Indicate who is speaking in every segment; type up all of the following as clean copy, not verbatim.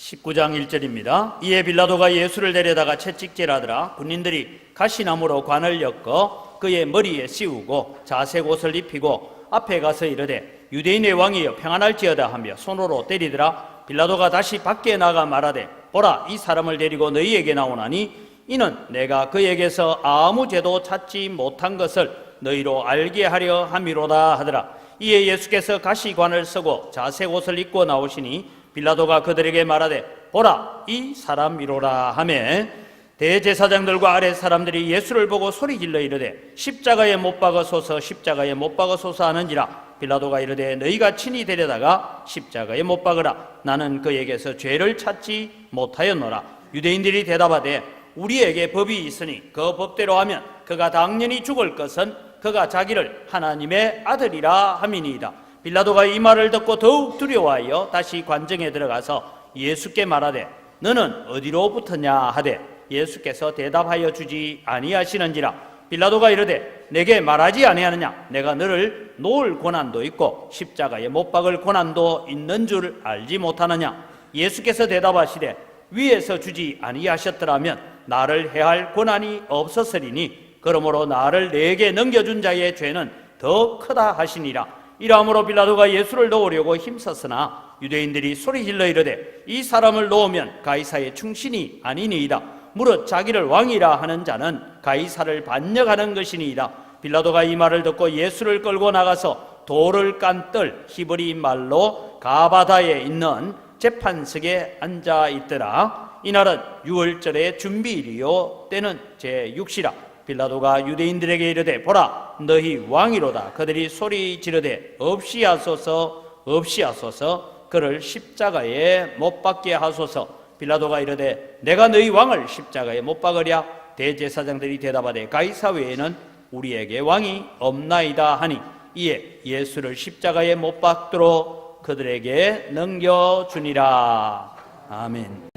Speaker 1: 19장 1절입니다. 이에 빌라도가 예수를 데려다가 채찍질하더라. 군인들이 가시나무로 관을 엮어 그의 머리에 씌우고 자색 옷을 입히고 앞에 가서 이르되 유대인의 왕이여 평안할지어다 하며 손으로 때리더라. 빌라도가 다시 밖에 나가 말하되 보라, 이 사람을 데리고 너희에게 나오나니 이는 내가 그에게서 아무 죄도 찾지 못한 것을 너희로 알게 하려 함이로다 하더라. 이에 예수께서 가시관을 쓰고 자색 옷을 입고 나오시니 빌라도가 그들에게 말하되 보라, 이 사람이로라 하매 대제사장들과 아랫 사람들이 예수를 보고 소리질러 이르되 십자가에 못 박으소서, 십자가에 못 박으소서 하는지라. 빌라도가 이르되 너희가 친히 데려다가 십자가에 못 박으라. 나는 그에게서 죄를 찾지 못하였노라. 유대인들이 대답하되 우리에게 법이 있으니 그 법대로 하면 그가 당연히 죽을 것은 그가 자기를 하나님의 아들이라 함이니이다. 빌라도가 이 말을 듣고 더욱 두려워하여 다시 관정에 들어가서 예수께 말하되 너는 어디로 붙었냐 하되 예수께서 대답하여 주지 아니하시는지라. 빌라도가 이르되 내게 말하지 아니하느냐? 내가 너를 놓을 고난도 있고 십자가에 못 박을 고난도 있는 줄 알지 못하느냐? 예수께서 대답하시되 위에서 주지 아니하셨더라면 나를 해할 고난이 없었으리니 그러므로 나를 내게 넘겨준 자의 죄는 더 크다 하시니라. 이러므로 빌라도가 예수를 놓으려고 힘썼으나 유대인들이 소리질러 이르되 이 사람을 놓으면 가이사의 충신이 아니니이다. 무릇 자기를 왕이라 하는 자는 가이사를 반역하는 것이니이다. 빌라도가 이 말을 듣고 예수를 끌고 나가서 돌을 깐 뜰 히브리 말로 가바다에 있는 재판석에 앉아 있더라. 이날은 유월절의 준비일이요 때는 제6시라. 빌라도가 유대인들에게 이르되 보라, 너희 왕이로다. 그들이 소리 지르되 없이 하소서, 없이 하소서. 그를 십자가에 못 박게 하소서. 빌라도가 이르되 내가 너희 왕을 십자가에 못 박으랴. 대제사장들이 대답하되 가이사 외에는 우리에게 왕이 없나이다 하니 이에 예수를 십자가에 못 박도록 그들에게 넘겨주니라. 아멘.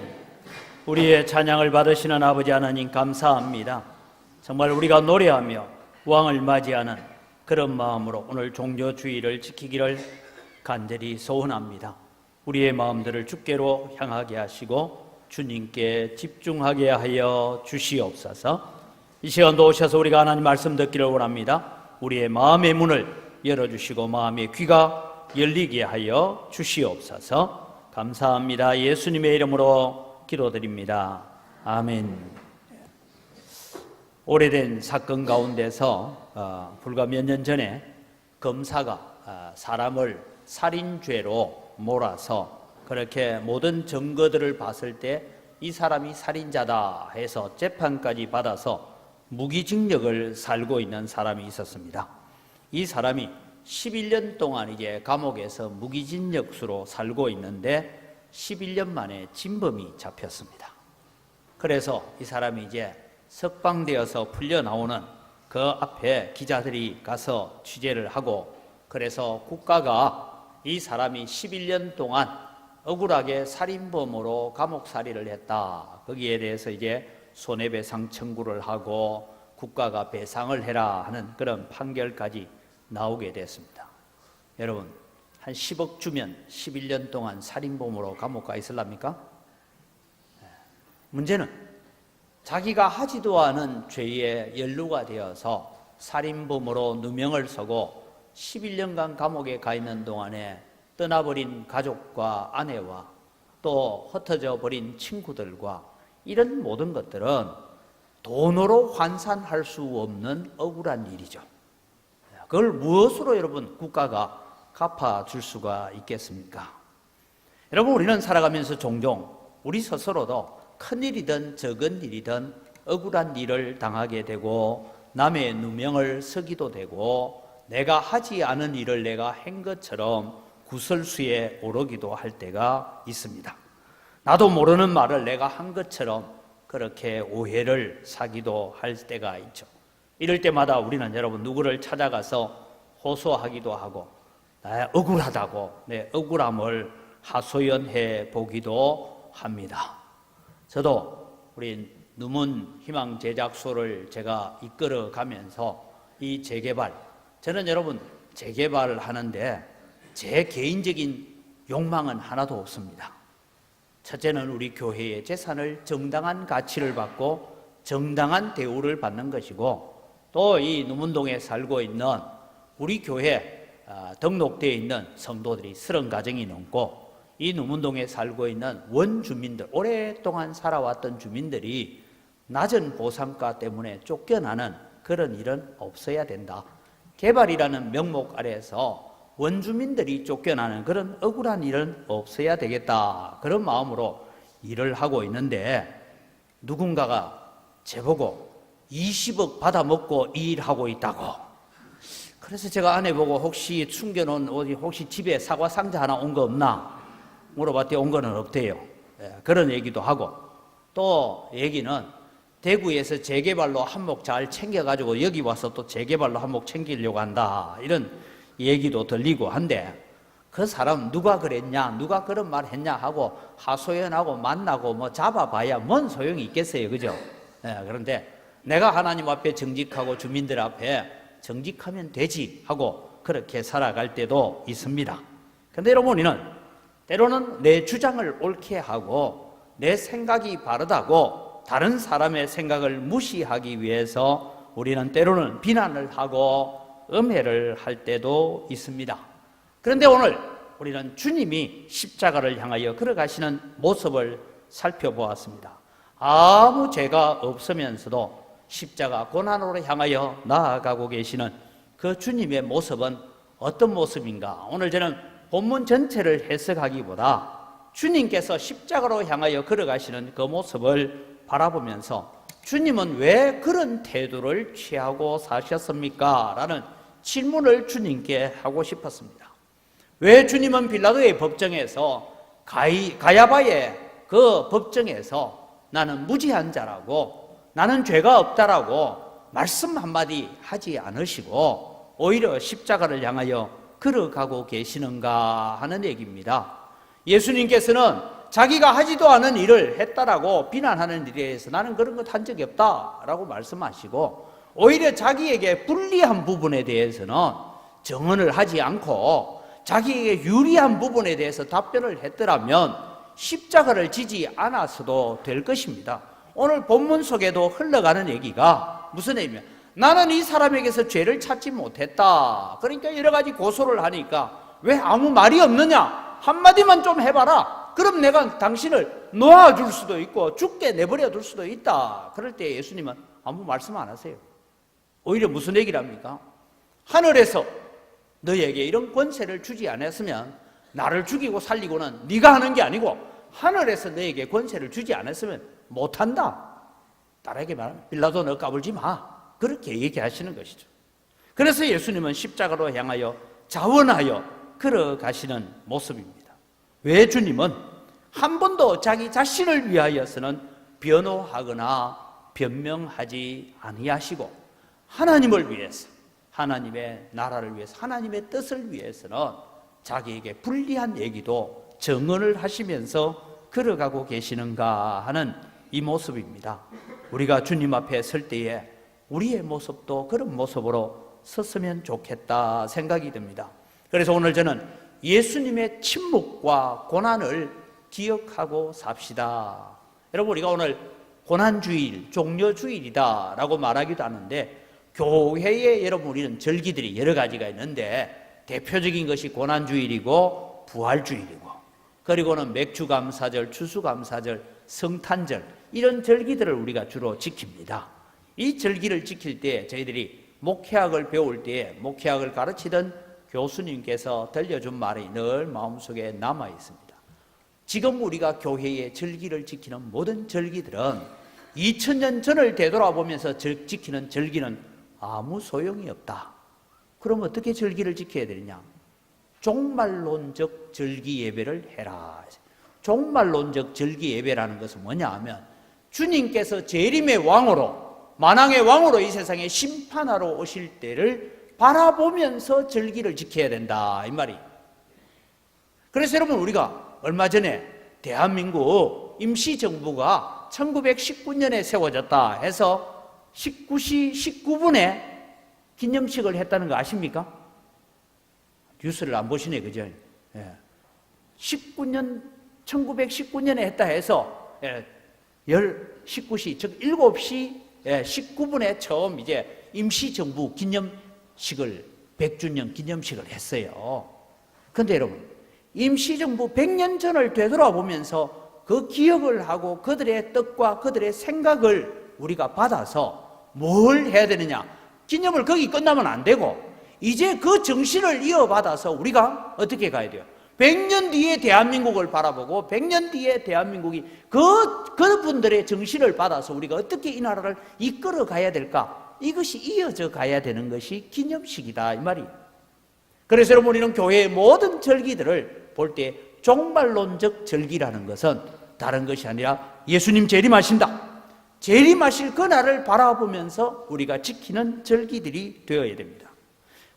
Speaker 1: 우리의 찬양을 받으시는 아버지 하나님 감사합니다. 정말 우리가 노래하며 왕을 맞이하는 그런 마음으로 오늘 종료주의를 지키기를 간절히 소원합니다. 우리의 마음들을 주께로 향하게 하시고 주님께 집중하게 하여 주시옵소서. 이 시간도 오셔서 우리가 하나님 말씀 듣기를 원합니다. 우리의 마음의 문을 열어주시고 마음의 귀가 열리게 하여 주시옵소서. 감사합니다. 예수님의 이름으로 기도드립니다. 아멘. 오래된 사건 가운데서 불과 몇 년 전에 검사가 사람을 살인죄로 몰아서 그렇게 모든 증거들을 봤을 때 이 사람이 살인자다 해서 재판까지 받아서 무기징역을 살고 있는 사람이 있었습니다. 이 사람이 11년 동안 이제 감옥에서 무기징역수로 살고 있는데 11년 만에 진범이 잡혔습니다. 그래서 이 사람이 이제 석방되어서 풀려 나오는 그 앞에 기자들이 가서 취재를 하고 그래서 국가가 이 사람이 11년 동안 억울하게 살인범으로 감옥살이를 했다. 거기에 대해서 이제 손해배상 청구를 하고 국가가 배상을 해라 하는 그런 판결까지 나오게 됐습니다. 여러분, 한 10억 주면 11년 동안 살인범으로 감옥 가 있을랍니까? 문제는 자기가 하지도 않은 죄에 연루가 되어서 살인범으로 누명을 서고 11년간 감옥에 가 있는 동안에 떠나버린 가족과 아내와 또 흩어져 버린 친구들과 이런 모든 것들은 돈으로 환산할 수 없는 억울한 일이죠. 그걸 무엇으로 여러분 국가가 갚아줄 수가 있겠습니까? 여러분, 우리는 살아가면서 종종 우리 스스로도 큰일이든 적은 일이든 억울한 일을 당하게 되고 남의 누명을 쓰기도 되고 내가 하지 않은 일을 내가 한 것처럼 구설수에 오르기도 할 때가 있습니다. 나도 모르는 말을 내가 한 것처럼 그렇게 오해를 사기도 할 때가 있죠. 이럴 때마다 우리는 여러분 누구를 찾아가서 호소하기도 하고 억울하다고 내 억울함을 하소연해 보기도 합니다. 저도 우리 누문 희망 제작소를 제가 이끌어 가면서 이 재개발, 저는 여러분 재개발을 하는데 제 개인적인 욕망은 하나도 없습니다. 첫째는 우리 교회의 재산을 정당한 가치를 받고 정당한 대우를 받는 것이고, 또 이 누문동에 살고 있는 우리 교회 등록되어 있는 성도들이 30가정이 넘고, 이 누문동에 살고 있는 원주민들, 오랫동안 살아왔던 주민들이 낮은 보상가 때문에 쫓겨나는 그런 일은 없어야 된다. 개발이라는 명목 아래에서 원주민들이 쫓겨나는 그런 억울한 일은 없어야 되겠다, 그런 마음으로 일을 하고 있는데, 누군가가 제보고 20억 받아먹고 이 일하고 있다고. 그래서 제가 아내 보고 혹시 숨겨놓은 어디 혹시 집에 사과 상자 하나 온 거 없나 물어봤더니 온 거는 없대요. 그런 얘기도 하고, 또 얘기는 대구에서 재개발로 한몫 잘 챙겨가지고 여기 와서 또 재개발로 한몫 챙기려고 한다, 이런 얘기도 들리고 한데, 그 사람 누가 그랬냐, 누가 그런 말 했냐 하고 하소연하고 만나고 뭐 잡아봐야 뭔 소용이 있겠어요, 그죠? 그런데 내가 하나님 앞에 정직하고 주민들 앞에 정직하면 되지 하고 그렇게 살아갈 때도 있습니다. 그런데 여러분, 우리는 때로는 내 주장을 옳게 하고 내 생각이 바르다고 다른 사람의 생각을 무시하기 위해서 우리는 때로는 비난을 하고 음해를 할 때도 있습니다. 그런데 오늘 우리는 주님이 십자가를 향하여 걸어가시는 모습을 살펴보았습니다. 아무 죄가 없으면서도 십자가 고난으로 향하여 나아가고 계시는 그 주님의 모습은 어떤 모습인가? 오늘 저는 본문 전체를 해석하기보다 주님께서 십자가로 향하여 걸어가시는 그 모습을 바라보면서 주님은 왜 그런 태도를 취하고 사셨습니까? 라는 질문을 주님께 하고 싶었습니다. 왜 주님은 빌라도의 법정에서 가야바의 그 법정에서 나는 무지한 자라고, 나는 죄가 없다라고 말씀 한마디 하지 않으시고 오히려 십자가를 향하여 걸어가고 계시는가 하는 얘기입니다. 예수님께서는 자기가 하지도 않은 일을 했다라고 비난하는 일에 대해서 나는 그런 것 한 적이 없다라고 말씀하시고, 오히려 자기에게 불리한 부분에 대해서는 정언을 하지 않고 자기에게 유리한 부분에 대해서 답변을 했더라면 십자가를 지지 않았어도 될 것입니다. 오늘 본문 속에도 흘러가는 얘기가 무슨 얘기냐면, 나는 이 사람에게서 죄를 찾지 못했다. 그러니까 여러 가지 고소를 하니까 왜 아무 말이 없느냐? 한마디만 좀 해봐라. 그럼 내가 당신을 놓아줄 수도 있고 죽게 내버려 둘 수도 있다. 그럴 때 예수님은 아무 말씀 안 하세요. 오히려 무슨 얘기를 합니까? 하늘에서 너에게 이런 권세를 주지 않았으면, 나를 죽이고 살리고는 네가 하는 게 아니고 하늘에서 너에게 권세를 주지 않았으면 못한다. 딸에게 말하면 빌라도 너 까불지 마. 그렇게 얘기하시는 것이죠. 그래서 예수님은 십자가로 향하여 자원하여 걸어가시는 모습입니다. 왜 주님은 한 번도 자기 자신을 위하여서는 변호하거나 변명하지 아니하시고, 하나님을 위해서, 하나님의 나라를 위해서, 하나님의 뜻을 위해서는 자기에게 불리한 얘기도 정언을 하시면서 걸어가고 계시는가 하는 이 모습입니다. 우리가 주님 앞에 설 때에 우리의 모습도 그런 모습으로 섰으면 좋겠다 생각이 듭니다. 그래서 오늘 저는 예수님의 침묵과 고난을 기억하고 삽시다. 여러분, 우리가 오늘 고난주일, 종려주일이다 라고 말하기도 하는데, 교회에 여러분 우리는 절기들이 여러 가지가 있는데 대표적인 것이 고난주일이고 부활주일이고, 그리고는 맥주감사절, 추수감사절, 성탄절, 이런 절기들을 우리가 주로 지킵니다. 이 절기를 지킬 때 저희들이 목회학을 배울 때 목회학을 가르치던 교수님께서 들려준 말이 늘 마음속에 남아 있습니다. 지금 우리가 교회의 절기를 지키는 모든 절기들은 2000년 전을 되돌아보면서 지키는 절기는 아무 소용이 없다. 그럼 어떻게 절기를 지켜야 되느냐? 종말론적 절기 예배를 해라. 종말론적 절기 예배라는 것은 뭐냐 하면, 주님께서 재림의 왕으로, 만왕의 왕으로 이 세상에 심판하러 오실 때를 바라보면서 절기를 지켜야 된다, 이 말이. 그래서 여러분, 우리가 얼마 전에 대한민국 임시정부가 1919년에 세워졌다 해서 19시 19분에 기념식을 했다는 거 아십니까? 뉴스를 안 보시네, 그죠? 19년 1919년에 했다 해서 19시, 즉 7시 19분에 처음 이제 임시정부 기념식을 100주년 기념식을 했어요. 그런데 여러분, 임시정부 100년 전을 되돌아보면서 그 기억을 하고 그들의 뜻과 그들의 생각을 우리가 받아서 뭘 해야 되느냐? 기념을 거기 끝나면 안 되고 이제 그 정신을 이어받아서 우리가 어떻게 가야 돼요? 100년 뒤에 대한민국을 바라보고 100년 뒤에 대한민국이 그분들의 정신을 받아서 우리가 어떻게 이 나라를 이끌어 가야 될까? 이것이 이어져 가야 되는 것이 기념식이다 이 말이에요. 그래서 여러분, 우리는 교회의 모든 절기들을 볼 때 종말론적 절기라는 것은 다른 것이 아니라 예수님 재림하신다, 재림하실 그날을 바라보면서 우리가 지키는 절기들이 되어야 됩니다.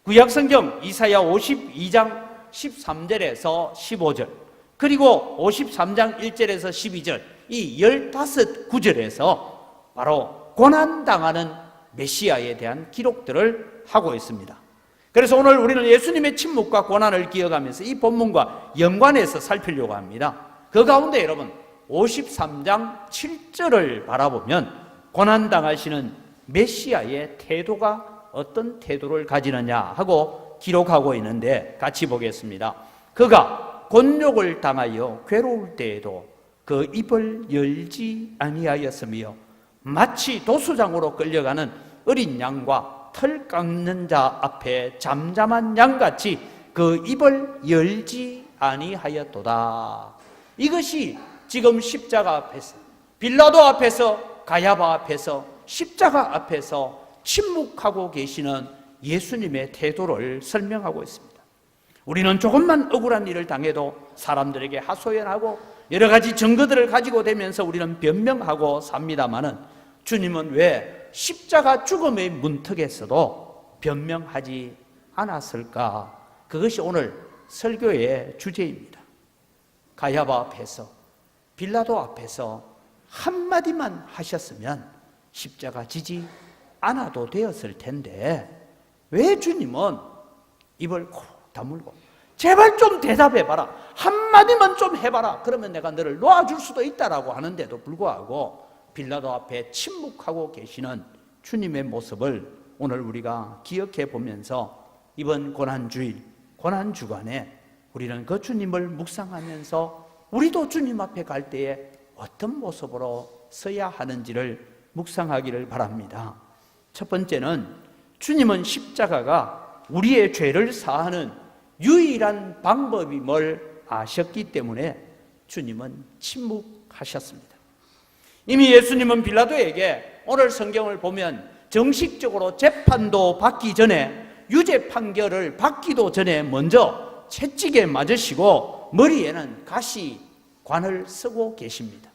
Speaker 1: 구약성경 이사야 52장 13절에서 15절, 그리고 53장 1절에서 12절, 이 15구절에서 바로 고난당하는 메시아에 대한 기록들을 하고 있습니다. 그래서 오늘 우리는 예수님의 침묵과 고난을 기억하면서 이 본문과 연관해서 살피려고 합니다. 그 가운데 여러분, 53장 7절을 바라보면 고난당하시는 메시아의 태도가 어떤 태도를 가지느냐 하고 기록하고 있는데 같이 보겠습니다. 그가 곤욕을 당하여 괴로울 때에도 그 입을 열지 아니하였으며 마치 도수장으로 끌려가는 어린 양과 털 깎는 자 앞에 잠잠한 양같이 그 입을 열지 아니하였도다. 이것이 지금 십자가 앞에서, 빌라도 앞에서, 가야바 앞에서, 십자가 앞에서 침묵하고 계시는 예수님의 태도를 설명하고 있습니다. 우리는 조금만 억울한 일을 당해도 사람들에게 하소연하고 여러 가지 증거들을 가지고 되면서 우리는 변명하고 삽니다마는 주님은 왜 십자가 죽음의 문턱에서도 변명하지 않았을까? 그것이 오늘 설교의 주제입니다. 가야바 앞에서, 빌라도 앞에서 한마디만 하셨으면 십자가 지지 않아도 되었을 텐데 왜 주님은 입을 콕 다물고 제발 좀 대답해봐라, 한마디만 좀 해봐라, 그러면 내가 너를 놓아줄 수도 있다라고 하는데도 불구하고 빌라도 앞에 침묵하고 계시는 주님의 모습을 오늘 우리가 기억해 보면서 이번 고난주일, 고난주간에 우리는 그 주님을 묵상하면서 우리도 주님 앞에 갈 때에 어떤 모습으로 서야 하는지를 묵상하기를 바랍니다. 첫 번째는 주님은 십자가가 우리의 죄를 사하는 유일한 방법임을 아셨기 때문에 주님은 침묵하셨습니다. 이미 예수님은 빌라도에게 오늘 성경을 보면 정식적으로 재판도 받기 전에, 유죄 판결을 받기도 전에 먼저 채찍에 맞으시고 머리에는 가시관을 쓰고 계십니다.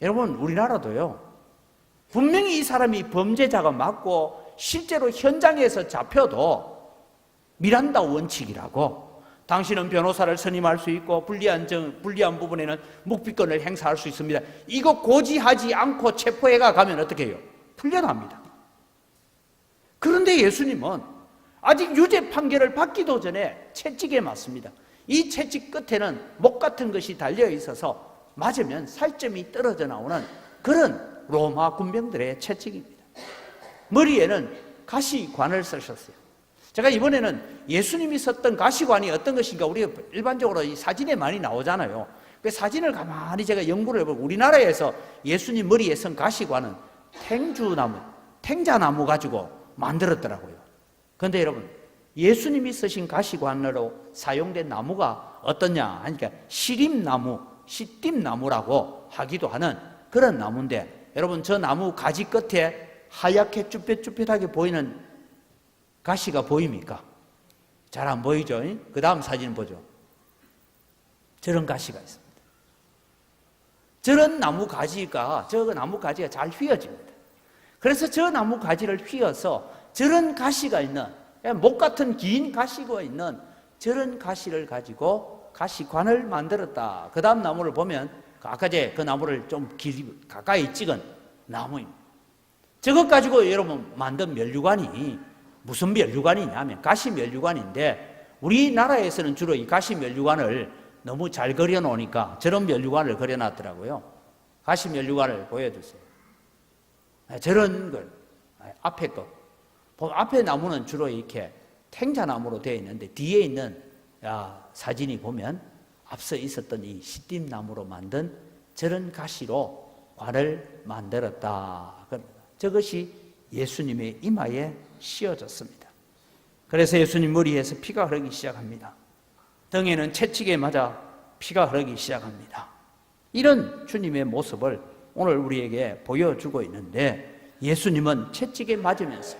Speaker 1: 여러분, 우리나라도요, 분명히 이 사람이 범죄자가 맞고 실제로 현장에서 잡혀도 미란다 원칙이라고, 당신은 변호사를 선임할 수 있고 불리한 부분에는 묵비권을 행사할 수 있습니다. 이거 고지하지 않고 체포해가 가면 어떻게 해요? 풀려납니다. 그런데 예수님은 아직 유죄 판결을 받기도 전에 채찍에 맞습니다. 이 채찍 끝에는 목 같은 것이 달려 있어서 맞으면 살점이 떨어져 나오는 그런 로마 군병들의 채찍입니다. 머리에는 가시관을 쓰셨어요. 제가 이번에는 예수님이 썼던 가시관이 어떤 것인가, 우리가 일반적으로 이 사진에 많이 나오잖아요. 그 사진을 가만히 제가 연구를 해보고 우리나라에서 예수님 머리에 쓴 가시관은 탱자나무 가지고 만들었더라고요. 그런데 여러분, 예수님이 쓰신 가시관으로 사용된 나무가 어떠냐 하니까 시띠나무라고 하기도 하는 그런 나무인데, 여러분, 저 나무 가지 끝에 하얗게 쭈뼛쭈뼛하게 보이는 가시가 보입니까? 잘 안 보이죠? 그 다음 사진 보죠. 저런 가시가 있습니다. 저런 나무 가지가 잘 휘어집니다. 그래서 저 나무 가지를 휘어서 저런 가시가 있는, 목 같은 긴 가시가 있는 저런 가시를 가지고 가시관을 만들었다. 그 다음 나무를 보면 아까 그 나무를 좀 가까이 찍은 나무입니다. 저것 가지고 여러분 만든 면류관이 무슨 면류관이냐면 가시 면류관인데, 우리나라에서는 주로 이 가시 면류관을 너무 잘 그려놓으니까 저런 면류관을 그려놨더라고요. 가시 면류관을 보여주세요. 저런 걸, 앞에 거. 앞에 나무는 주로 이렇게 탱자나무로 되어 있는데 뒤에 있는 사진이 보면 앞서 있었던 이 시띠나무로 만든 저런 가시로 관을 만들었다. 저것이 예수님의 이마에 씌워졌습니다. 그래서 예수님 머리에서 피가 흐르기 시작합니다. 등에는 채찍에 맞아 피가 흐르기 시작합니다. 이런 주님의 모습을 오늘 우리에게 보여주고 있는데, 예수님은 채찍에 맞으면서,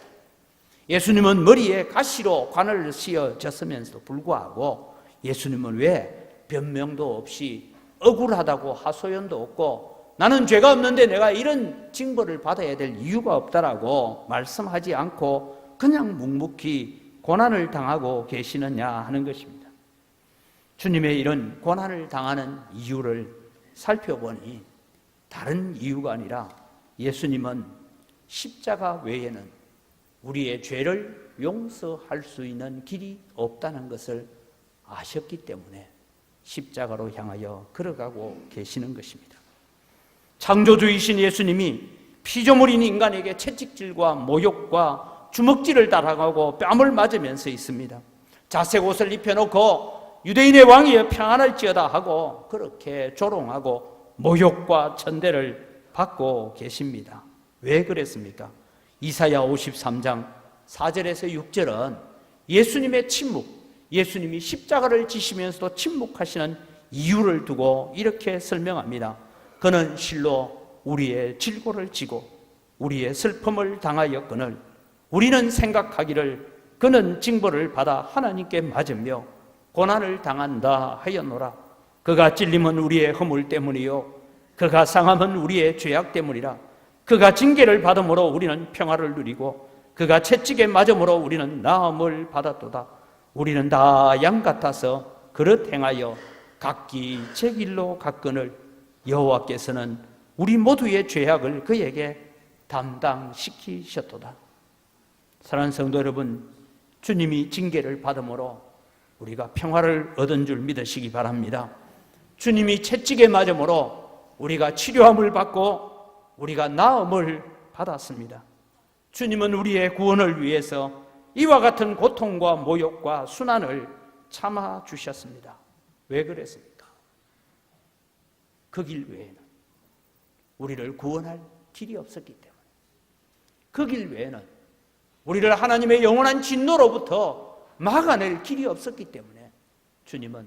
Speaker 1: 예수님은 머리에 가시로 관을 씌워졌으면서도 불구하고 예수님은 왜 변명도 없이 억울하다고 하소연도 없고 나는 죄가 없는데 내가 이런 징벌을 받아야 될 이유가 없다라고 말씀하지 않고 그냥 묵묵히 고난을 당하고 계시느냐 하는 것입니다. 주님의 이런 고난을 당하는 이유를 살펴보니 다른 이유가 아니라 예수님은 십자가 외에는 우리의 죄를 용서할 수 있는 길이 없다는 것을 아셨기 때문에 십자가로 향하여 걸어가고 계시는 것입니다. 창조주이신 예수님이 피조물인 인간에게 채찍질과 모욕과 주먹질을 따라가고 뺨을 맞으면서 있습니다. 자색 옷을 입혀놓고 유대인의 왕이여 평안할지어다 하고 그렇게 조롱하고 모욕과 천대를 받고 계십니다. 왜 그랬습니까? 이사야 53장 4절에서 6절은 예수님의 침묵, 예수님이 십자가를 지시면서도 침묵하시는 이유를 두고 이렇게 설명합니다. 그는 실로 우리의 질고를 지고 우리의 슬픔을 당하였거늘 우리는 생각하기를 그는 징벌을 받아 하나님께 맞으며 고난을 당한다 하였노라. 그가 찔림은 우리의 허물 때문이요 그가 상함은 우리의 죄악 때문이라. 그가 징계를 받음으로 우리는 평화를 누리고 그가 채찍에 맞음으로 우리는 나음을 받았도다. 우리는 다 양 같아서 그릇 행하여 각기 제 길로 갔거늘 여호와께서는 우리 모두의 죄악을 그에게 담당시키셨도다. 사랑하는 성도 여러분, 주님이 징계를 받음으로 우리가 평화를 얻은 줄 믿으시기 바랍니다. 주님이 채찍에 맞음으로 우리가 치료함을 받고 우리가 나음을 받았습니다. 주님은 우리의 구원을 위해서 이와 같은 고통과 모욕과 순환을 참아주셨습니다. 왜 그랬습니까? 그 길 외에는 우리를 구원할 길이 없었기 때문에, 그 길 외에는 우리를 하나님의 영원한 진노로부터 막아낼 길이 없었기 때문에 주님은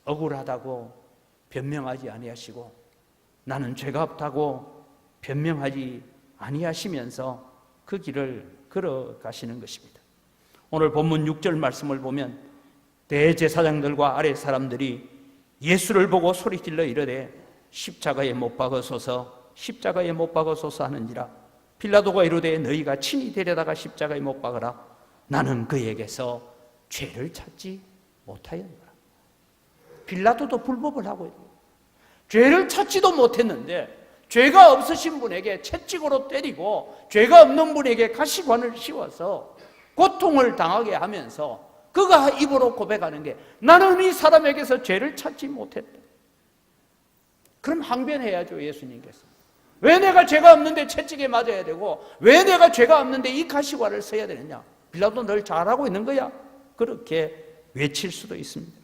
Speaker 1: 억울하다고 변명하지 아니하시고 나는 죄가 없다고 변명하지 아니하시면서 그 길을 걸어가시는 것입니다. 오늘 본문 6절 말씀을 보면 대제사장들과 아래 사람들이 예수를 보고 소리질러 이르되 십자가에 못 박으소서 십자가에 못 박으소서 하는지라. 빌라도가 이르되 너희가 친히 데려다가 십자가에 못 박으라. 나는 그에게서 죄를 찾지 못하였노라. 빌라도도 불법을 하고 있는 거예요. 죄를 찾지도 못했는데 죄가 없으신 분에게 채찍으로 때리고 죄가 없는 분에게 가시관을 씌워서 고통을 당하게 하면서 그가 입으로 고백하는 게 나는 이 사람에게서 죄를 찾지 못했다. 그럼 항변해야죠. 예수님께서 왜 내가 죄가 없는데 채찍에 맞아야 되고 왜 내가 죄가 없는데 이 가시관을 써야 되느냐. 빌라도 널 잘하고 있는 거야. 그렇게 외칠 수도 있습니다.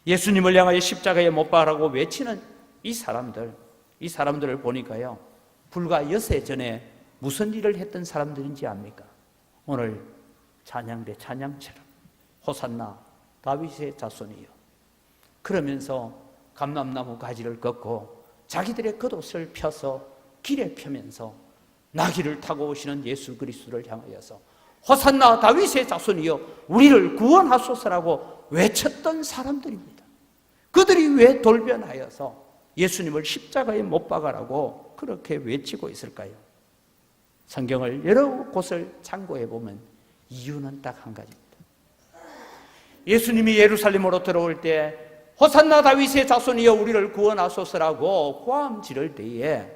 Speaker 1: 예수님을 향하여 십자가에 못 박으라고 외치는 이 사람들을 보니까요, 불과 6해 전에 무슨 일을 했던 사람들인지 압니까? 오늘 찬양대 찬양처럼 호산나 다윗의 자손이요 그러면서 감람나무 가지를 꺾고 자기들의 겉옷을 펴서 길에 펴면서 나귀를 타고 오시는 예수 그리스도를 향하여서 호산나 다윗의 자손이요 우리를 구원하소서라고 외쳤던 사람들입니다. 그들이 왜 돌변하여서 예수님을 십자가에 못 박아라고 그렇게 외치고 있을까요? 성경을 여러 곳을 참고해 보면 이유는 딱 한 가지입니다. 예수님이 예루살렘으로 들어올 때 호산나 다윗의 자손이여 우리를 구원하소서라고 고함 지를 때에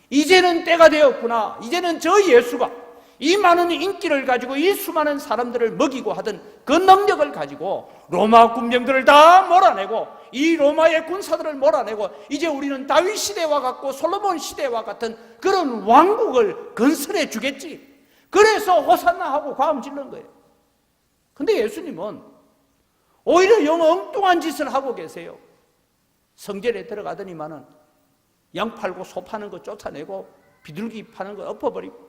Speaker 1: 이제는 때가 되었구나. 이제는 저 예수가 이 많은 인기를 가지고 이 수많은 사람들을 먹이고 하던 그 능력을 가지고 로마 군병들을 다 몰아내고 이 로마의 군사들을 몰아내고 이제 우리는 다윗 시대와 같고 솔로몬 시대와 같은 그런 왕국을 건설해 주겠지. 그래서 호산나 하고 과음 질른 거예요. 근데 예수님은 오히려 영 엉뚱한 짓을 하고 계세요. 성전에 들어가더니만은 양 팔고 소 파는 거 쫓아내고 비둘기 파는 거 엎어버리고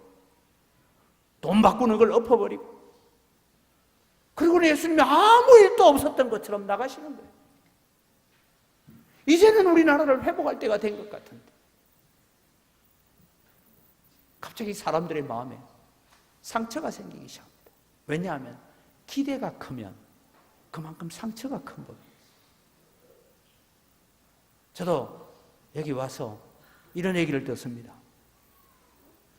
Speaker 1: 돈 바꾸는 걸 엎어버리고, 그리고 예수님이 아무 일도 없었던 것처럼 나가시는 거예요. 이제는 우리나라를 회복할 때가 된 것 같은데 갑자기 사람들의 마음에 상처가 생기기 시작합니다. 왜냐하면 기대가 크면 그만큼 상처가 큰 법이에요. 저도 여기 와서 이런 얘기를 듣습니다.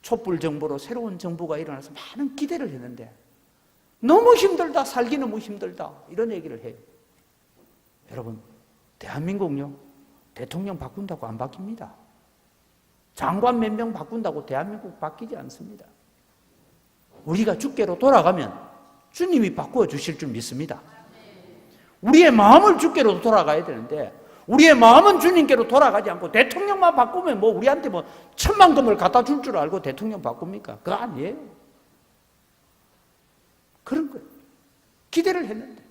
Speaker 1: 촛불 정부로 새로운 정부가 일어나서 많은 기대를 했는데 너무 힘들다, 살기 너무 힘들다, 이런 얘기를 해요. 여러분, 대한민국요, 대통령 바꾼다고 안 바뀝니다. 장관 몇 명 바꾼다고 대한민국 바뀌지 않습니다. 우리가 주께로 돌아가면 주님이 바꾸어 주실 줄 믿습니다. 우리의 마음을 주께로 돌아가야 되는데 우리의 마음은 주님께로 돌아가지 않고 대통령만 바꾸면 뭐 우리한테 뭐 1,000,000금을 갖다 줄 줄 알고 대통령 바꿉니까? 그거 아니에요. 그런 거예요. 기대를 했는데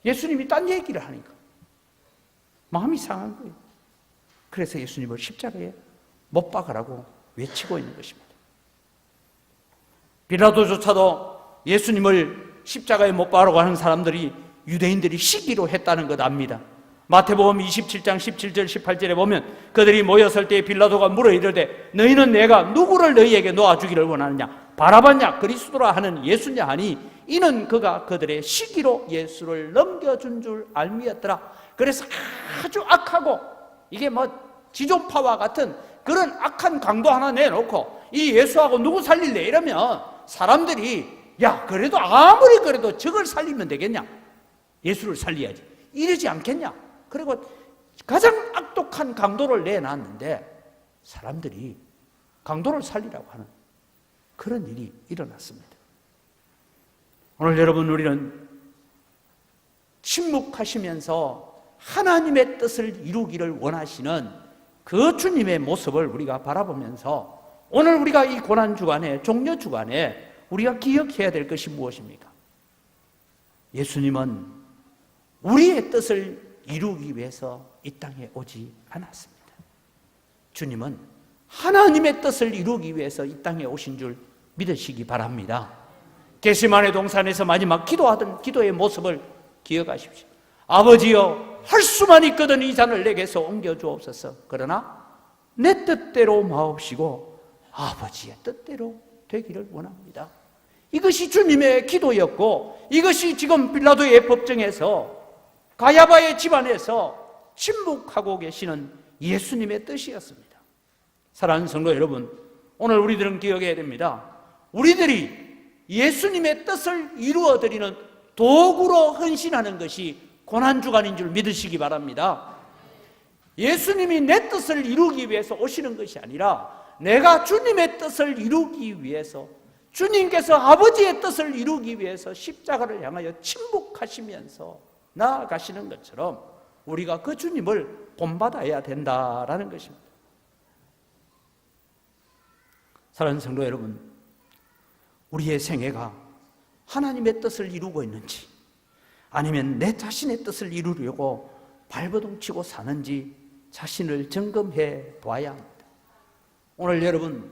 Speaker 1: 예수님이 딴 얘기를 하니까 마음이 상한 거예요. 그래서 예수님을 십자가에 못 박으라고 외치고 있는 것입니다. 빌라도조차도 예수님을 십자가에 못 박으라고 하는 사람들이 유대인들이 시기로 했다는 것 압니다. 마태복음 27장 17절 18절에 보면 그들이 모였을 때 빌라도가 물어 이르되 너희는 내가 누구를 너희에게 놓아주기를 원하느냐, 바라바냐 그리스도라 하는 예수냐 하니 이는 그가 그들의 시기로 예수를 넘겨준 줄 알미였더라. 그래서 아주 악하고 이게 뭐 지존파와 같은 그런 악한 강도 하나 내놓고 이 예수하고 누구 살릴래 이러면 사람들이 야 그래도 아무리 그래도 저걸 살리면 되겠냐, 예수를 살려야지 이러지 않겠냐. 그리고 가장 악독한 강도를 내놨는데 사람들이 강도를 살리라고 하는 그런 일이 일어났습니다. 오늘 여러분, 우리는 침묵하시면서 하나님의 뜻을 이루기를 원하시는 그 주님의 모습을 우리가 바라보면서 오늘 우리가 이 고난주간에, 종려주간에 우리가 기억해야 될 것이 무엇입니까? 예수님은 우리의 뜻을 이루기 위해서 이 땅에 오지 않았습니다. 주님은 하나님의 뜻을 이루기 위해서 이 땅에 오신 줄 믿으시기 바랍니다. 겟세마네 동산에서 마지막 기도하던 기도의 모습을 기억하십시오. 아버지여, 할 수만 있거든 이 잔을 내게서 옮겨주옵소서. 그러나 내 뜻대로 마옵시고 아버지의 뜻대로 되기를 원합니다. 이것이 주님의 기도였고 이것이 지금 빌라도의 법정에서 가야바의 집안에서 침묵하고 계시는 예수님의 뜻이었습니다. 사랑하는 성도 여러분, 오늘 우리들은 기억해야 됩니다. 우리들이 예수님의 뜻을 이루어드리는 도구로 헌신하는 것이 고난주간인 줄 믿으시기 바랍니다. 예수님이 내 뜻을 이루기 위해서 오시는 것이 아니라 내가 주님의 뜻을 이루기 위해서, 주님께서 아버지의 뜻을 이루기 위해서 십자가를 향하여 침묵하시면서 나아가시는 것처럼 우리가 그 주님을 본받아야 된다라는 것입니다. 사랑하는 성도 여러분, 우리의 생애가 하나님의 뜻을 이루고 있는지 아니면 내 자신의 뜻을 이루려고 발버둥 치고 사는지 자신을 점검해 봐야 합니다. 오늘 여러분,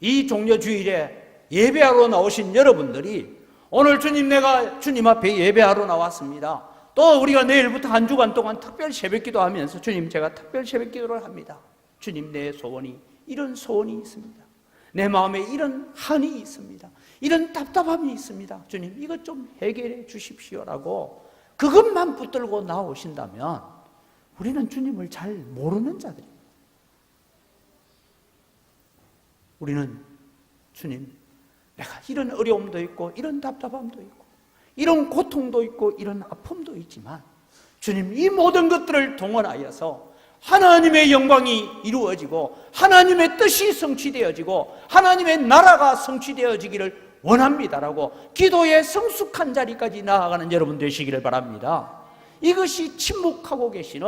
Speaker 1: 이 종려주일에 예배하러 나오신 여러분들이 오늘 주님, 내가 주님 앞에 예배하러 나왔습니다. 또 우리가 내일부터 한 주간 동안 특별 새벽기도 하면서 주님, 제가 특별 새벽기도를 합니다. 주님, 내 소원이 이런 소원이 있습니다. 내 마음에 이런 한이 있습니다. 이런 답답함이 있습니다. 주님, 이것 좀 해결해 주십시오라고 그것만 붙들고 나오신다면 우리는 주님을 잘 모르는 자들입니다. 우리는 주님, 내가 이런 어려움도 있고 이런 답답함도 있고 이런 고통도 있고 이런 아픔도 있지만 주님, 이 모든 것들을 동원하여서 하나님의 영광이 이루어지고 하나님의 뜻이 성취되어지고 하나님의 나라가 성취되어지기를 원합니다라고 기도의 성숙한 자리까지 나아가는 여러분 되시기를 바랍니다. 이것이 침묵하고 계시는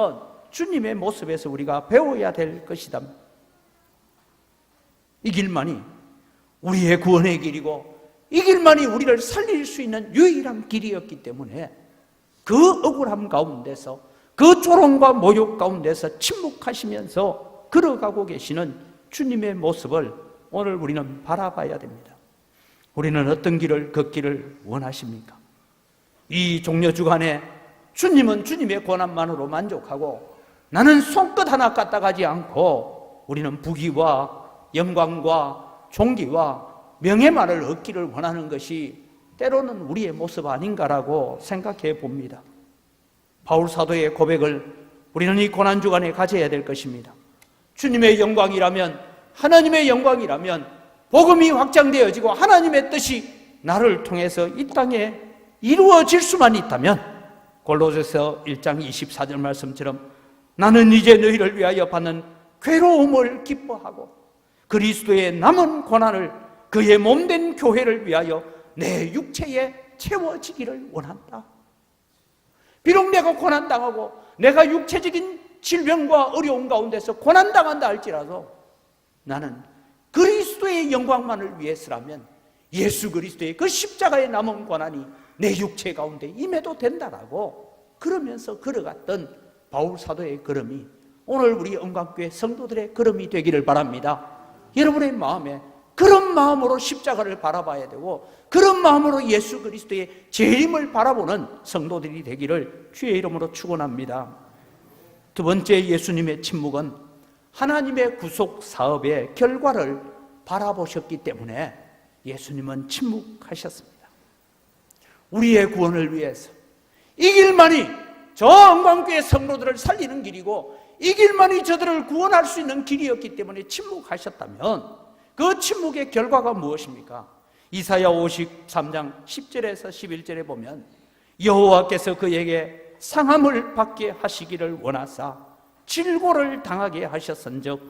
Speaker 1: 주님의 모습에서 우리가 배워야 될 것이다. 이 길만이 우리의 구원의 길이고 이 길만이 우리를 살릴 수 있는 유일한 길이었기 때문에 그 억울함 가운데서 그 조롱과 모욕 가운데서 침묵하시면서 걸어가고 계시는 주님의 모습을 오늘 우리는 바라봐야 됩니다. 우리는 어떤 길을 걷기를 원하십니까? 이 종려주간에 주님은 주님의 권한만으로 만족하고 나는 손끝 하나 까딱하지 않고 우리는 부귀와 영광과 존귀와 명예만을 얻기를 원하는 것이 때로는 우리의 모습 아닌가라고 생각해 봅니다. 바울 사도의 고백을 우리는 이 고난주간에 가져야 될 것입니다. 주님의 영광이라면, 하나님의 영광이라면 복음이 확장되어지고 하나님의 뜻이 나를 통해서 이 땅에 이루어질 수만 있다면 골로새서 1장 24절 말씀처럼 나는 이제 너희를 위하여 받는 괴로움을 기뻐하고 그리스도의 남은 고난을 그의 몸된 교회를 위하여 내 육체에 채워지기를 원한다. 비록 내가 고난당하고 내가 육체적인 질병과 어려움 가운데서 고난당한다 할지라도 나는 그리스도의 영광만을 위해서라면 예수 그리스도의 그 십자가의 남은 고난이 내 육체 가운데 임해도 된다라고 그러면서 걸어갔던 바울 사도의 걸음이 오늘 우리 영광교회 성도들의 걸음이 되기를 바랍니다. 여러분의 마음에 그런 마음으로 십자가를 바라봐야 되고 그런 마음으로 예수 그리스도의 재림을 바라보는 성도들이 되기를 주의 이름으로 축원합니다. 두 번째, 예수님의 침묵은 하나님의 구속 사업의 결과를 바라보셨기 때문에 예수님은 침묵하셨습니다. 우리의 구원을 위해서 이 길만이 저 영광교회 성도들을 살리는 길이고 이 길만이 저들을 구원할 수 있는 길이었기 때문에 침묵하셨다면 그 침묵의 결과가 무엇입니까? 이사야 53장 10절에서 11절에 보면 여호와께서 그에게 상함을 받게 하시기를 원하사 질고를 당하게 하셨은즉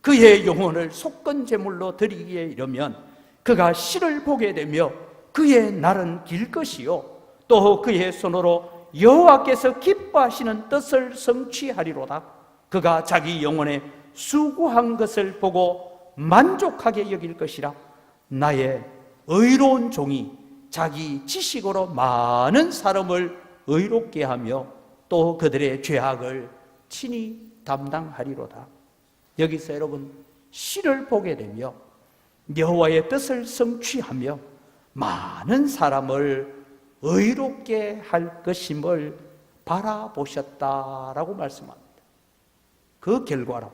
Speaker 1: 그의 영혼을 속건 제물로 드리기에 이르면 그가 실을 보게 되며 그의 날은 길 것이요 또 그의 손으로 여호와께서 기뻐하시는 뜻을 성취하리로다. 그가 자기 영혼에 수고한 것을 보고 만족하게 여길 것이라. 나의 의로운 종이 자기 지식으로 많은 사람을 의롭게 하며 또 그들의 죄악을 친히 담당하리로다. 여기서 여러분 시를 보게 되며 여호와의 뜻을 성취하며 많은 사람을 의롭게 할 것임을 바라보셨다라고 말씀합니다. 그 결과로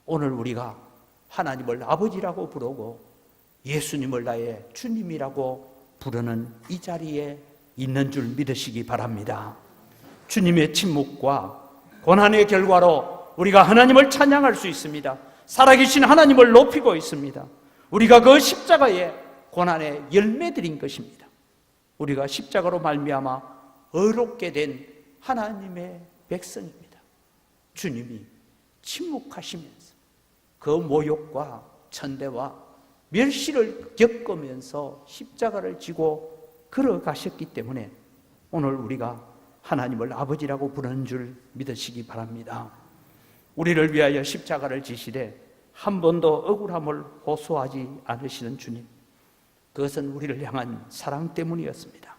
Speaker 1: 오늘 우리가 하나님을 아버지라고 부르고 예수님을 나의 주님이라고 부르는 이 자리에 있는 줄 믿으시기 바랍니다. 주님의 침묵과 고난의 결과로 우리가 하나님을 찬양할 수 있습니다. 살아계신 하나님을 높이고 있습니다. 우리가 그 십자가의 고난의 열매들인 것입니다. 우리가 십자가로 말미암아 의롭게 된 하나님의 백성입니다. 주님이 침묵하시면서 그 모욕과 천대와 멸시를 겪으면서 십자가를 지고 걸어가셨기 때문에 오늘 우리가 하나님을 아버지라고 부르는 줄 믿으시기 바랍니다. 우리를 위하여 십자가를 지시되 한 번도 억울함을 호소하지 않으시는 주님, 그것은 우리를 향한 사랑 때문이었습니다.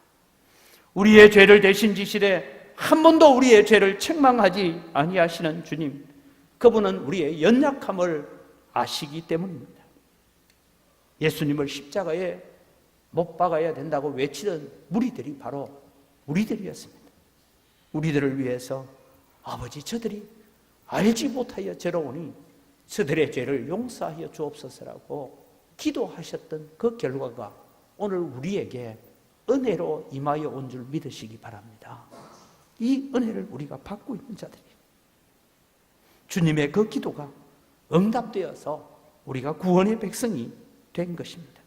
Speaker 1: 우리의 죄를 대신 지시되 한 번도 우리의 죄를 책망하지 아니하시는 주님, 그분은 우리의 연약함을 아시기 때문입니다. 예수님을 십자가에 못 박아야 된다고 외치던 무리들이 바로 우리들이었습니다. 우리들을 위해서 아버지, 저들이 알지 못하여 저러오니 저들의 죄를 용서하여 주옵소서라고 기도하셨던 그 결과가 오늘 우리에게 은혜로 임하여 온 줄 믿으시기 바랍니다. 이 은혜를 우리가 받고 있는 자들이에요. 주님의 그 기도가 응답되어서 우리가 구원의 백성이 된 것입니다.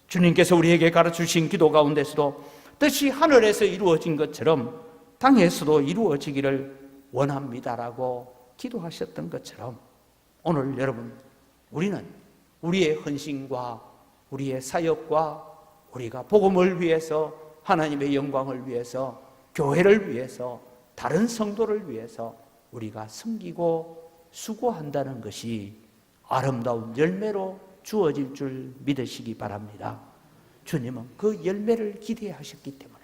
Speaker 1: 주님께서 우리에게 가르치신 기도 가운데서도 뜻이 하늘에서 이루어진 것처럼 땅에서도 이루어지기를 원합니다라고 기도하셨던 것처럼 오늘 여러분, 우리는 우리의 헌신과 우리의 사역과 우리가 복음을 위해서, 하나님의 영광을 위해서, 교회를 위해서, 다른 성도를 위해서 우리가 섬기고 수고한다는 것이 아름다운 열매로 주어질 줄 믿으시기 바랍니다. 주님은 그 열매를 기대하셨기 때문에,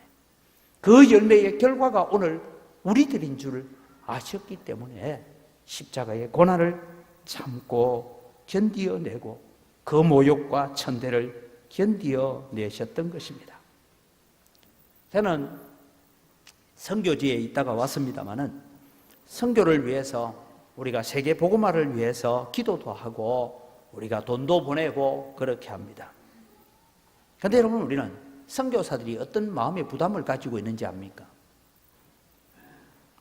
Speaker 1: 그 열매의 결과가 오늘 우리들인 줄 아셨기 때문에 십자가의 고난을 참고 견디어내고 그 모욕과 천대를 견디어내셨던 것입니다. 저는 선교지에 있다가 왔습니다마는 선교를 위해서 우리가 세계 복음화를 위해서 기도도 하고 우리가 돈도 보내고 그렇게 합니다. 그런데 여러분, 우리는 선교사들이 어떤 마음의 부담을 가지고 있는지 압니까?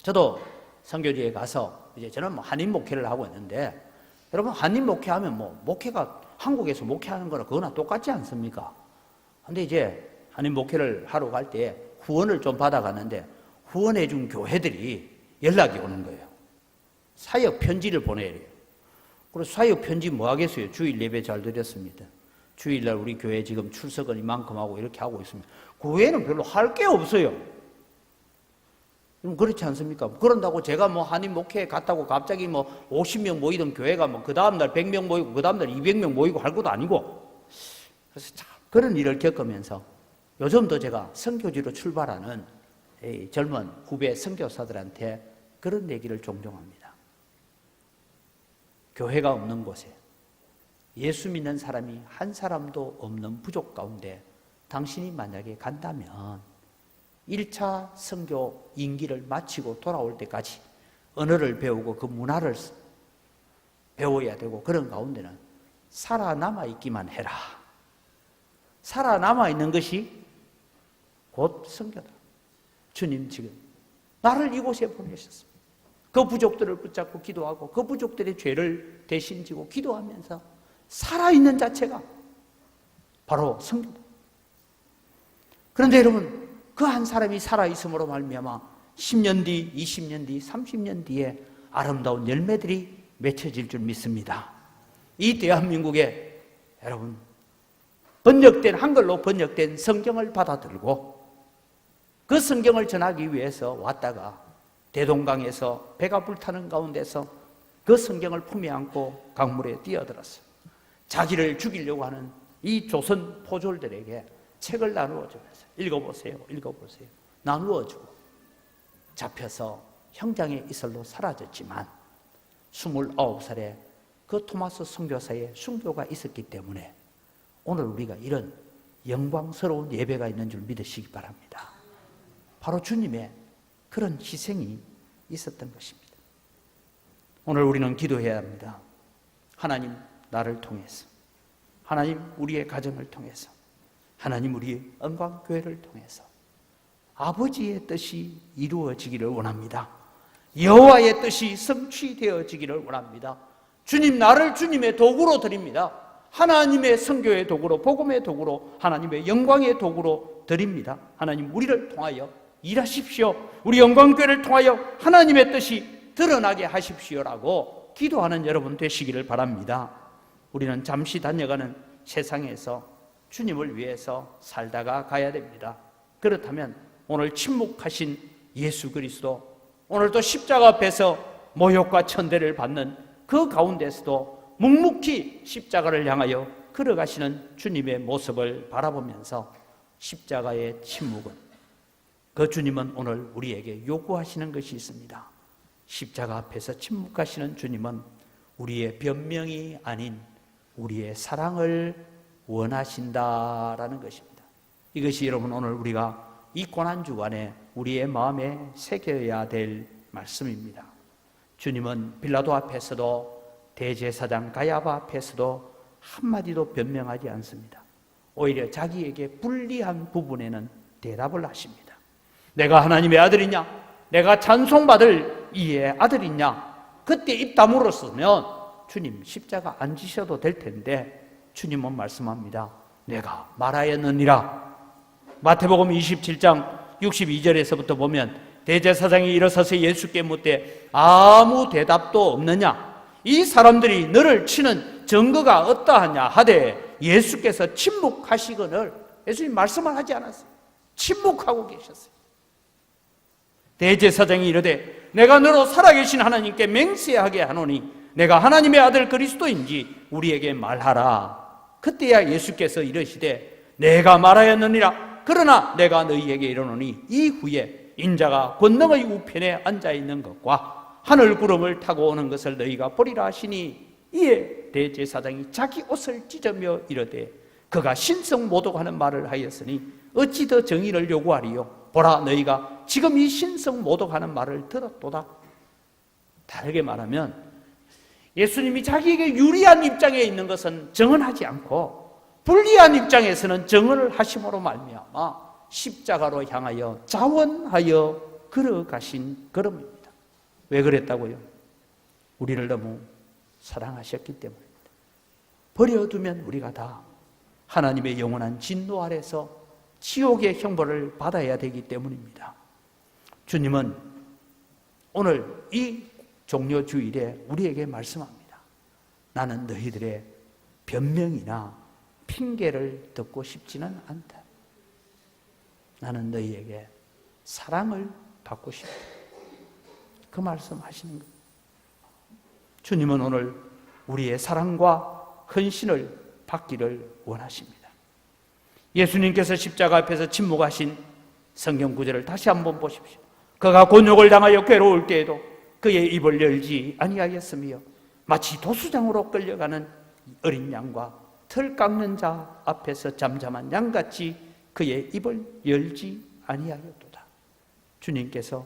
Speaker 1: 저도 선교지에 가서 이제 저는 한인 목회를 하고 있는데, 여러분, 한인 목회하면 목회가 한국에서 목회하는 거랑 그거나 똑같지 않습니까? 근데 이제 한인 목회를 하러 갈 때 후원을 좀 받아갔는데 후원해준 교회들이 연락이 오는 거예요. 사역 편지를 보내야 돼요. 그래서 사역 편지 뭐 하겠어요? 주일 예배 잘 드렸습니다. 주일날 우리 교회 지금 출석은 이만큼 하고 이렇게 하고 있습니다. 그 외에는 별로 할 게 없어요. 그렇지 않습니까? 그런다고 제가 한인 목회에 갔다고 갑자기 50명 모이던 교회가 그 다음날 100명 모이고 그 다음날 200명 모이고 할 것도 아니고, 그래서 참 그런 일을 겪으면서 요즘도 제가 선교지로 출발하는 젊은 후배 선교사들한테 그런 얘기를 종종 합니다. 교회가 없는 곳에 예수 믿는 사람이 한 사람도 없는 부족 가운데 당신이 만약에 간다면 1차 선교 임기를 마치고 돌아올 때까지 언어를 배우고 그 문화를 배워야 되고, 그런 가운데는 살아남아 있기만 해라. 살아남아 있는 것이 곧 선교다. 주님 지금 나를 이곳에 보내셨습니다. 그 부족들을 붙잡고 기도하고 그 부족들의 죄를 대신 지고 기도하면서 살아있는 자체가 바로 선교다. 그런데 여러분, 그 한 사람이 살아있음으로 말미암아 10년 뒤, 20년 뒤, 30년 뒤에 아름다운 열매들이 맺혀질 줄 믿습니다. 이 대한민국에 여러분, 한글로 번역된 성경을 받아들고 그 성경을 전하기 위해서 왔다가 대동강에서 배가 불타는 가운데서 그 성경을 품에 안고 강물에 뛰어들었어요. 자기를 죽이려고 하는 이 조선 포졸들에게 책을 나누어 주면서 읽어보세요, 읽어보세요. 나누어 주고 잡혀서 형장의 이슬로 사라졌지만 29살에 그 토마스 선교사의 순교가 있었기 때문에 오늘 우리가 이런 영광스러운 예배가 있는 줄 믿으시기 바랍니다. 바로 주님의 그런 희생이 있었던 것입니다. 오늘 우리는 기도해야 합니다. 하나님, 나를 통해서, 하나님, 우리의 가정을 통해서, 하나님, 우리의 언광교회를 통해서 아버지의 뜻이 이루어지기를 원합니다. 여호와의 뜻이 성취되어지기를 원합니다. 주님, 나를 주님의 도구로 드립니다. 하나님의 선교의 도구로, 복음의 도구로, 하나님의 영광의 도구로 드립니다. 하나님, 우리를 통하여 일하십시오. 우리 영광교회를 통하여 하나님의 뜻이 드러나게 하십시오라고 기도하는 여러분 되시기를 바랍니다. 우리는 잠시 다녀가는 세상에서 주님을 위해서 살다가 가야 됩니다. 그렇다면 오늘 침묵하신 예수 그리스도, 오늘도 십자가 앞에서 모욕과 천대를 받는 그 가운데서도 묵묵히 십자가를 향하여 걸어가시는 주님의 모습을 바라보면서 십자가의 침묵은, 그 주님은 오늘 우리에게 요구하시는 것이 있습니다. 십자가 앞에서 침묵하시는 주님은 우리의 변명이 아닌 우리의 사랑을 원하신다라는 것입니다. 이것이 여러분 오늘 우리가 이 고난주간에 우리의 마음에 새겨야 될 말씀입니다. 주님은 빌라도 앞에서도 대제사장 가야바 앞에서도 한마디도 변명하지 않습니다. 오히려 자기에게 불리한 부분에는 대답을 하십니다. 내가 하나님의 아들이냐? 내가 찬송받을 이의 아들이냐? 그때 입 다물었으면 주님 십자가 안 지셔도 될 텐데 주님은 말씀합니다. 내가 말하였느니라. 마태복음 27장 62절에서부터 보면 대제사장이 일어서서 예수께 묻되 아무 대답도 없느냐? 이 사람들이 너를 치는 증거가 어떠하냐 하되 예수께서 침묵하시거늘 예수님 말씀을 하지 않았어요. 침묵하고 계셨어요. 대제사장이 이르되 내가 너로 살아계신 하나님께 맹세하게 하노니 내가 하나님의 아들 그리스도인지 우리에게 말하라. 그때야 예수께서 이르시되 내가 말하였느니라. 그러나 내가 너희에게 이르노니 이후에 인자가 권능의 우편에 앉아있는 것과 하늘 구름을 타고 오는 것을 너희가 보리라 하시니 이에 대제사장이 자기 옷을 찢으며 이르되 그가 신성모독하는 말을 하였으니 어찌 더 정의를 요구하리요? 보라 너희가 지금 이 신성모독하는 말을 들었도다. 다르게 말하면 예수님이 자기에게 유리한 입장에 있는 것은 정언하지 않고 불리한 입장에서는 정언을 하심으로 말미암아 십자가로 향하여 자원하여 걸어가신 걸음입니다. 왜 그랬다고요? 우리를 너무 사랑하셨기 때문입니다. 버려두면 우리가 다 하나님의 영원한 진노 아래서 지옥의 형벌을 받아야 되기 때문입니다. 주님은 오늘 이 종려 주일에 우리에게 말씀합니다. 나는 너희들의 변명이나 핑계를 듣고 싶지는 않다. 나는 너희에게 사랑을 받고 싶다. 그 말씀 하시는 거예요. 주님은 오늘 우리의 사랑과 헌신을 받기를 원하십니다. 예수님께서 십자가 앞에서 침묵하신 성경 구절을 다시 한번 보십시오. 그가 곤욕을 당하여 괴로울 때에도 그의 입을 열지 아니하였으며 마치 도수장으로 끌려가는 어린 양과 털 깎는 자 앞에서 잠잠한 양같이 그의 입을 열지 아니하였도다. 주님께서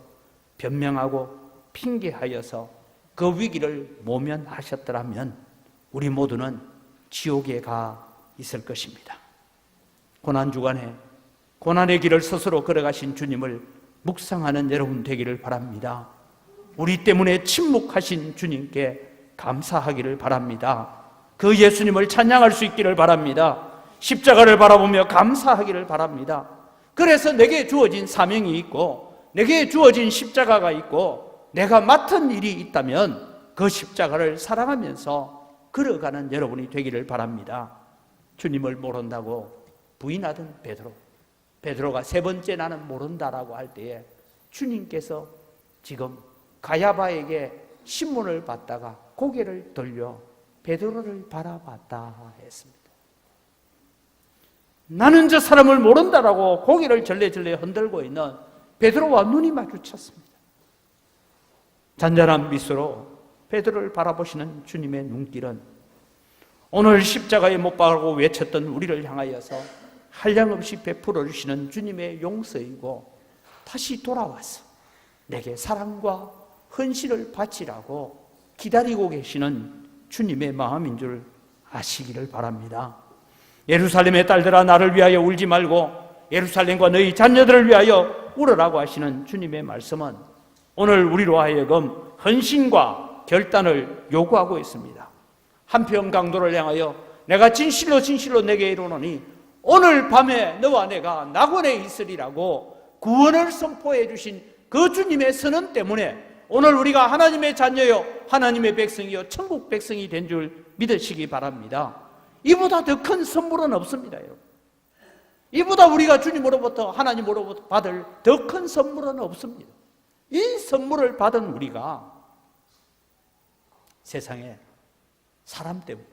Speaker 1: 변명하고 핑계하여서 그 위기를 모면하셨더라면 우리 모두는 지옥에 가 있을 것입니다. 고난주간에 고난의 길을 스스로 걸어가신 주님을 묵상하는 여러분 되기를 바랍니다. 우리 때문에 침묵하신 주님께 감사하기를 바랍니다. 그 예수님을 찬양할 수 있기를 바랍니다. 십자가를 바라보며 감사하기를 바랍니다. 그래서 내게 주어진 사명이 있고 내게 주어진 십자가가 있고 내가 맡은 일이 있다면 그 십자가를 사랑하면서 걸어가는 여러분이 되기를 바랍니다. 주님을 모른다고 부인하던 베드로가 세 번째 나는 모른다라고 할 때에 주님께서 지금 가야바에게 신문을 받다가 고개를 돌려 베드로를 바라봤다 했습니다. 나는 저 사람을 모른다라고 고개를 절레절레 흔들고 있는 베드로와 눈이 마주쳤습니다. 잔잔한 미소로 베드로를 바라보시는 주님의 눈길은 오늘 십자가에 못 박고 외쳤던 우리를 향하여서 한량없이 베풀어 주시는 주님의 용서이고 다시 돌아와서 내게 사랑과 헌신을 바치라고 기다리고 계시는 주님의 마음인 줄 아시기를 바랍니다. 예루살렘의 딸들아 나를 위하여 울지 말고 예루살렘과 너희 자녀들을 위하여 울으라고 하시는 주님의 말씀은 오늘 우리로 하여금 헌신과 결단을 요구하고 있습니다. 한편 강도를 향하여 내가 진실로 내게 이르노니 오늘 밤에 너와 내가 낙원에 있으리라고 구원을 선포해 주신 그 주님의 선언 때문에 오늘 우리가 하나님의 자녀요 하나님의 백성이요 천국 백성이 된 줄 믿으시기 바랍니다. 이보다 더 큰 선물은 없습니다. 여러분. 이보다 우리가 주님으로부터 하나님으로부터 받을 더 큰 선물은 없습니다. 이 선물을 받은 우리가 세상에 사람 때문에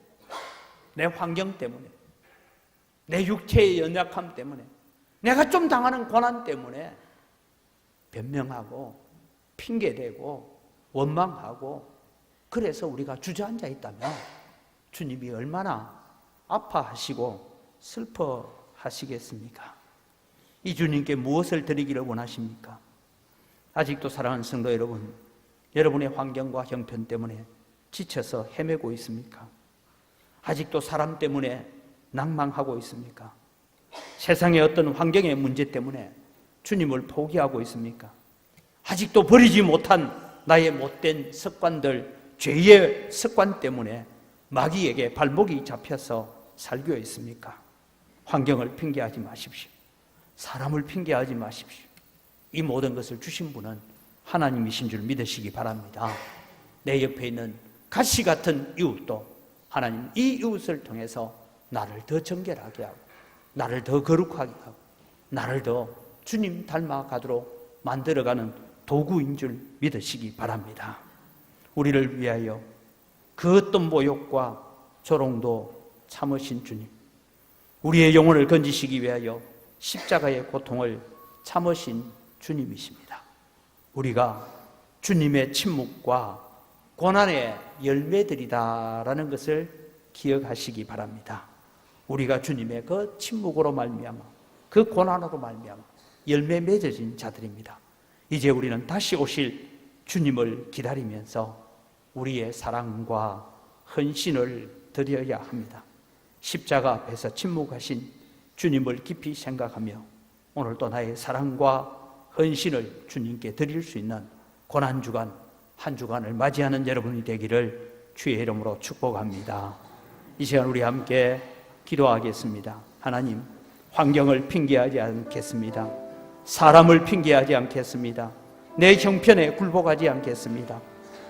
Speaker 1: 내 환경 때문에 내 육체의 연약함 때문에 내가 좀 당하는 고난 때문에 변명하고 핑계대고 원망하고 그래서 우리가 주저앉아 있다면 주님이 얼마나 아파하시고 슬퍼하시겠습니까? 이 주님께 무엇을 드리기를 원하십니까? 아직도 사랑하는 성도 여러분, 여러분의 환경과 형편 때문에 지쳐서 헤매고 있습니까? 아직도 사람 때문에 낭망하고 있습니까? 세상의 어떤 환경의 문제 때문에 주님을 포기하고 있습니까? 아직도 버리지 못한 나의 못된 습관들, 죄의 습관 때문에 마귀에게 발목이 잡혀서 살고 있습니까? 환경을 핑계하지 마십시오. 사람을 핑계하지 마십시오. 이 모든 것을 주신 분은 하나님이신 줄 믿으시기 바랍니다. 내 옆에 있는 가시 같은 이웃도 하나님 이 이웃을 통해서 나를 더 정결하게 하고 나를 더 거룩하게 하고 나를 더 주님 닮아가도록 만들어가는 도구인 줄 믿으시기 바랍니다. 우리를 위하여 그 어떤 모욕과 조롱도 참으신 주님, 우리의 영혼을 건지시기 위하여 십자가의 고통을 참으신 주님이십니다. 우리가 주님의 침묵과 고난의 열매들이다라는 것을 기억하시기 바랍니다. 우리가 주님의 그 침묵으로 말미암아 그 고난으로 말미암아 열매 맺어진 자들입니다. 이제 우리는 다시 오실 주님을 기다리면서 우리의 사랑과 헌신을 드려야 합니다. 십자가 앞에서 침묵하신 주님을 깊이 생각하며 오늘도 나의 사랑과 헌신을 주님께 드릴 수 있는 고난주간 한 주간을 맞이하는 여러분이 되기를 주의 이름으로 축복합니다. 이 시간 우리 함께 기도하겠습니다. 하나님, 환경을 핑계하지 않겠습니다. 사람을 핑계하지 않겠습니다. 내 형편에 굴복하지 않겠습니다.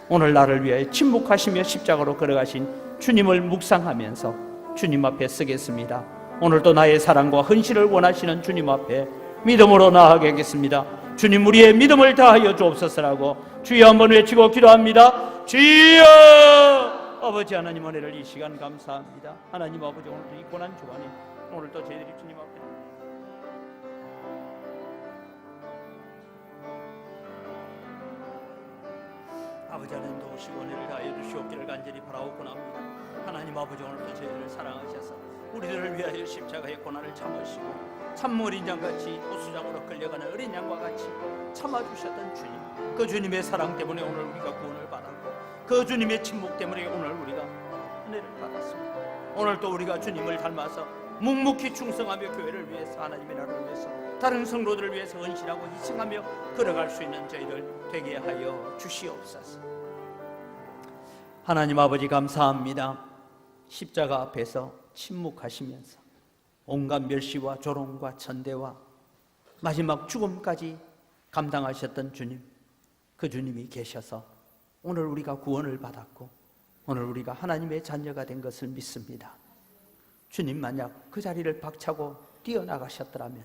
Speaker 1: 오늘 나를 위해 침묵하시며 십자가로 걸어가신 주님을 묵상하면서 주님 앞에 서겠습니다. 오늘도 나의 사랑과 헌신을 원하시는 주님 앞에 믿음으로 나아가겠습니다. 주님, 우리의 믿음을 다하여 주옵소서라고 주여 한번 외치고 기도합니다. 주여! 아버지 하나님, 은혜를 이 시간 감사합니다. 하나님 아버지, 오늘도 이 고난 주간에 오늘도 저희들이 주님 앞에 아버지 하나님 도우시고 은혜를 다하여 주시옵기를 간절히 바라옵고 합니다. 하나님 아버지, 오늘도 저희들을 사랑하셔서 우리들을 위하여 십자가의 고난을 참으시고 참 어린 양같이 호수장으로 끌려가는 어린 양과 같이 참아주셨던 주님, 그 주님의 사랑 때문에 오늘 우리가 구원을 받았고 그 주님의 침묵 때문에 오늘 우리가 은혜를 받았습니다. 오늘 또 우리가 주님을 닮아서 묵묵히 충성하며 교회를 위해서, 하나님의 나라를 위해서, 다른 성도들을 위해서 헌신하고 희생하며 걸어갈 수 있는 저희들 되게 하여 주시옵소서. 하나님 아버지, 감사합니다. 십자가 앞에서 침묵하시면서 온갖 멸시와 조롱과 천대와 마지막 죽음까지 감당하셨던 주님, 그 주님이 계셔서 오늘 우리가 구원을 받았고 오늘 우리가 하나님의 자녀가 된 것을 믿습니다. 주님, 만약 그 자리를 박차고 뛰어나가셨더라면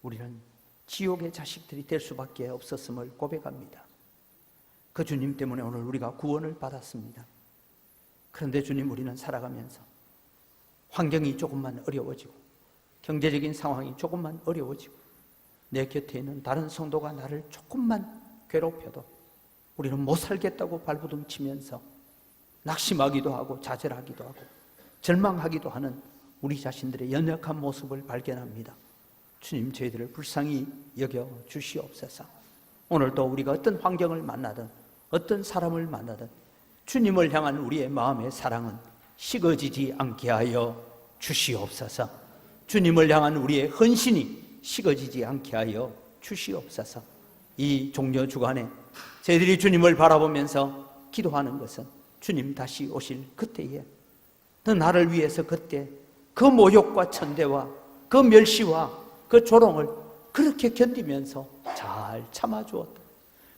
Speaker 1: 우리는 지옥의 자식들이 될 수밖에 없었음을 고백합니다. 그 주님 때문에 오늘 우리가 구원을 받았습니다. 그런데 주님, 우리는 살아가면서 환경이 조금만 어려워지고 경제적인 상황이 조금만 어려워지고 내 곁에 있는 다른 성도가 나를 조금만 괴롭혀도 우리는 못 살겠다고 발부둥치면서 낙심하기도 하고 좌절하기도 하고 절망하기도 하는 우리 자신들의 연약한 모습을 발견합니다. 주님, 저희들을 불쌍히 여겨 주시옵소서. 오늘도 우리가 어떤 환경을 만나든 어떤 사람을 만나든 주님을 향한 우리의 마음의 사랑은 식어지지 않게 하여 주시옵소서. 주님을 향한 우리의 헌신이 식어지지 않게 하여 주시옵소서. 이 종려 주간에 저희들이 주님을 바라보면서 기도하는 것은 주님 다시 오실 그때에 너 나를 위해서 그때 그 모욕과 천대와 그 멸시와 그 조롱을 그렇게 견디면서 잘 참아주었다.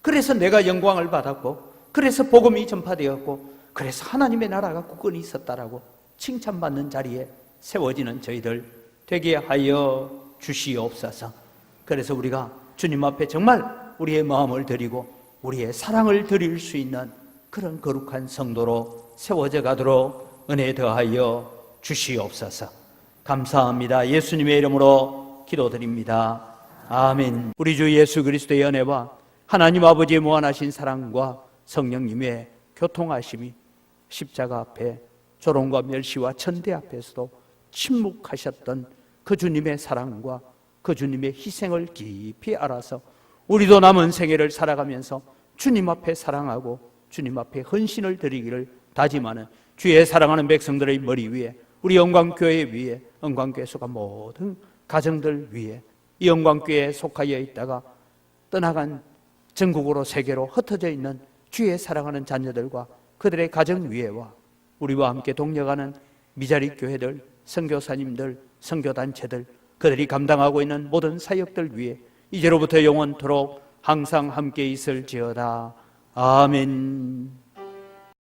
Speaker 1: 그래서 내가 영광을 받았고 그래서 복음이 전파되었고 그래서 하나님의 나라가 굳건히 있었다라고 칭찬받는 자리에 세워지는 저희들 되게 하여 주시옵소서. 그래서 우리가 주님 앞에 정말 우리의 마음을 드리고 우리의 사랑을 드릴 수 있는 그런 거룩한 성도로 세워져 가도록 은혜 더하여 주시옵소서. 감사합니다. 예수님의 이름으로 기도드립니다. 아멘. 우리 주 예수 그리스도의 은혜와 하나님 아버지의 무한하신 사랑과 성령님의 교통하심이 십자가 앞에 조롱과 멸시와 천대 앞에서도 침묵하셨던 그 주님의 사랑과 그 주님의 희생을 깊이 알아서 우리도 남은 생애를 살아가면서 주님 앞에 사랑하고 주님 앞에 헌신을 드리기를 다짐하는 주의 사랑하는 백성들의 머리 위에, 우리 영광교회 위에, 영광교회 속한 모든 가정들 위에, 이 영광교회에 속하여 있다가 떠나간 전국으로 세계로 흩어져 있는 주의 사랑하는 자녀들과 그들의 가정 위에와 우리와 함께 동력하는 미자리 교회들, 선교사님들, 선교단체들, 그들이 감당하고 있는 모든 사역들 위에 이제로부터 영원토록 항상 함께 있을지어다. 아멘.